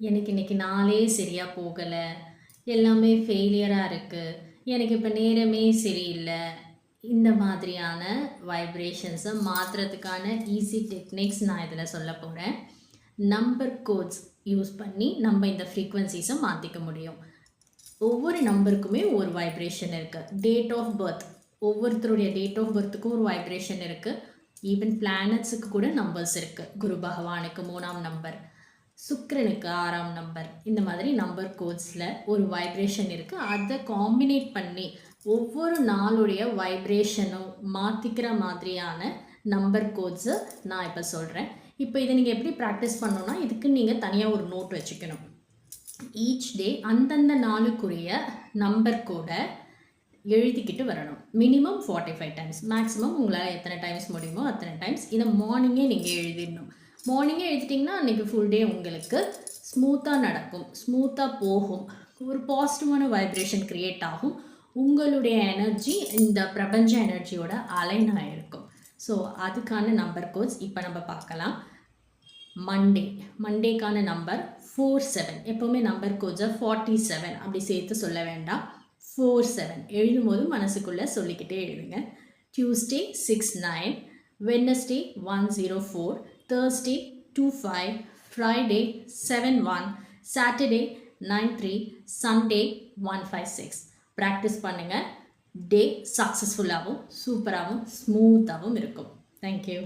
எனக்கு இன்னைக்கு நாளே சரியா போகல. எல்லாமே ஃபெயிலியரா இருக்கு. எனக்கு இப்ப நேரமே சரியில்ல. இந்த மாதிரியான வைப்ரேஷன்ஸ மாத்துறதுக்கான ஈஸி டெக்னிக்ஸ் நான் இதில சொல்லப் போறேன். நம்பர் கோட்ஸ் யூஸ் பண்ணி நம்ம இந்த ஃப்ரீக்வன்சிஸ மாத்திக்க முடியும். ஒவ்வொரு நம்பருக்குமே ஒரு வைப்ரேஷன் இருக்கு. டேட் ஆஃப் பர்த் ஒவ்வொருத்தருடைய டேட் ஆஃப் பர்த்துக்கும் ஒரு வைப்ரேஷன் இருக்கு. ஈவன் பிளானட்ஸுக்கு கூட நம்பர்ஸ் இருக்கு. குரு பகவானுக்கு 3ஆம் நம்பர், சுக்கிரனுக்கு 6ஆம் நம்பர். இந்த மாதிரி நம்பர் கோட்ஸில் ஒரு வைப்ரேஷன் இருக்குது. அதை காம்பினேட் பண்ணி ஒவ்வொரு நாளுடைய வைப்ரேஷனும் மாற்றிக்கிற மாதிரியான நம்பர் கோட்ஸை நான் இப்போ சொல்கிறேன். இப்போ இதை நீங்கள் எப்படி ப்ராக்டிஸ் பண்ணணும்னா, இதுக்கு நீங்கள் தனியாக ஒரு நோட் வச்சுக்கணும். ஈச் டே அந்தந்த நாளுக்குரிய நம்பர் கோடை எழுதிக்கிட்டு வரணும். மினிமம் 45 டைம்ஸ், மேக்ஸிமம் உங்களால் எத்தனை டைம்ஸ் முடியுமோ அத்தனை டைம்ஸ். இதை மார்னிங்கே நீங்கள் எழுதிடணும். மார்னிங்கே எழுதிட்டிங்கன்னா அன்றைக்கி ஃபுல் டே உங்களுக்கு ஸ்மூத்தாக நடக்கும், ஸ்மூத்தாக போகும், ஒரு பாசிட்டிவான வைப்ரேஷன் க்ரியேட் ஆகும். உங்களுடைய எனர்ஜி இந்த பிரபஞ்ச எனர்ஜியோட அலைனாக இருக்கும். ஸோ அதுக்கான நம்பர் கோட்ஸ் இப்போ நம்ம பார்க்கலாம். மண்டேக்கான நம்பர் 47. எப்போவுமே நம்பர் கோட்ஸை 47 அப்படி சேர்த்து சொல்ல வேண்டாம். 47 எழுதும்போது மனசுக்குள்ளே சொல்லிக்கிட்டே எழுதுங்க. Tuesday 69, Wednesday 104, Thursday 25, Friday 71, Saturday 93, Sunday 156. Practice பண்ணுங்கள். டே சக்ஸஸ்ஃபுல்லாகவும் சூப்பராகவும் ஸ்மூத்தாகவும் இருக்கும். தேங்க்யூ.